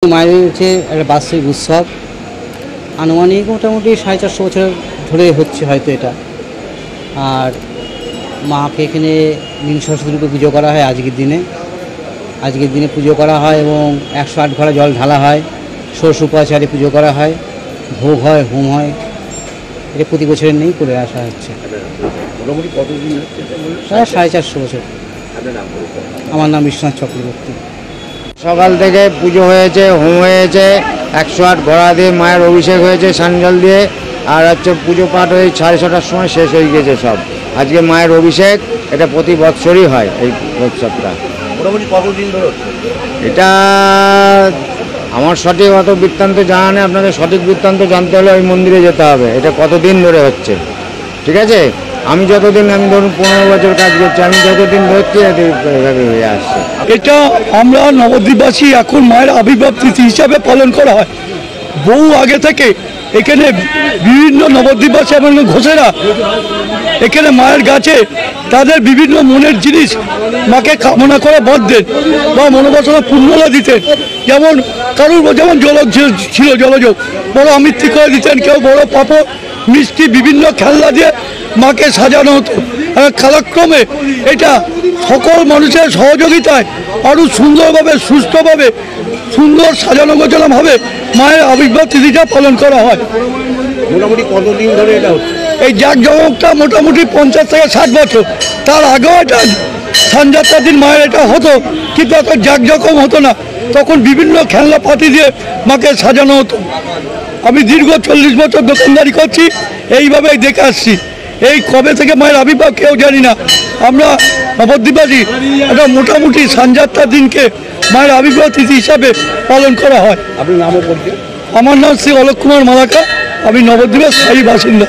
মায়ের হচ্ছে একটা বার্ষিক উৎসব, আনুমানিক মোটামুটি 450 বছর ধরে হচ্ছে হয়তো এটা। আর মাকে এখানে নীল সরস্বতী রূপে পুজো করা হয়। আজকের দিনে পুজো করা হয় এবং 108 ঘড়া জল ঢালা হয়, ষোড়শ উপাচারে পুজো করা হয়, ভোগ হয়, হোম হয়। এটা প্রতি বছরের নেই করে আসা হচ্ছে। প্রায় 450 বছর। আমার নাম বিশ্বনাথ চক্রবর্তী। সকাল থেকে পুজো হয়েছে, হোম হয়েছে, 108 ঘোড়া দিয়ে মায়ের অভিষেক হয়েছে সানজল দিয়ে। আর হচ্ছে পুজো পাঠ হয়ে 6:30টার সময় শেষ হয়ে গেছে সব। আজকে মায়ের অভিষেক, এটা প্রতি বৎসরই হয় এই উৎসবটা। মোটামুটি কতদিন ধরে এটা আমার সঠিক অত বৃত্তান্ত জানা নেই, আপনাদের সঠিক বৃত্তান্ত জানতে হলে ওই মন্দিরে যেতে হবে। এটা কতদিন ধরে হচ্ছে, ঠিক আছে? আমি যতদিন, আমি ধরুন 15 বছর কাজ করছি, আমি যতদিন ধরছি এভাবে হয়ে আসছে। এটা আমরা নবদ্বীপবাসী এখন মায়ের আবির্ভাব তিথি হিসাবে পালন করা হয়। বহু আগে থেকে এখানে বিভিন্ন নবদ্বীপবাসী এবং ঘোষেরা এখানে মায়ের কাছে তাদের বিভিন্ন মনের জিনিস মাকে কামনা করে বদ্ধেন বা মনোবাসনা পূর্ণতা দিতেন। যেমন কারুর যেমন জলজ ছিল, জলযোগ বড় আমৃত্যু করে দিতেন, কেউ বড় পাপড় মিষ্টি বিভিন্ন খেলনা দিয়ে মাকে সাজানো হতো। কালক্রমে এটা সকল মানুষের সহযোগিতায় আরও সুন্দরভাবে, সুস্থভাবে, সুন্দর সাজানো গোছানোভাবে মায়ের আবির্ভাব তিথিটা পালন করা হয়। মোটামুটি কতদিন ধরে এটা হচ্ছে? এই জাঁকজমকটা মোটামুটি 50 থেকে 60 বছর। তার আগেও এটা সানযাত্রার দিন মায়ের এটা হতো, কিন্তু এত জাঁকজমক হতো না। তখন বিভিন্ন খেলনা পাতি দিয়ে মাকে সাজানো হতো। আমি দীর্ঘ 40 বছর দোকানদারি করছি, এইভাবেই দেখে আসছি। এই কবে থেকে মায়ের আবির্ভাব কেউ জানি না। আমরা নবদ্বীপবাসী এটা মোটামুটি সানযাত্রার দিনকে মায়ের আবির্ভাব তিথি হিসাবে পালন করা হয়। আপনার নামও পরিচয়? আমার নাম শ্রী অলোক কুমার মালাকা, আমি নবদ্বীপের স্থায়ী বাসিন্দা।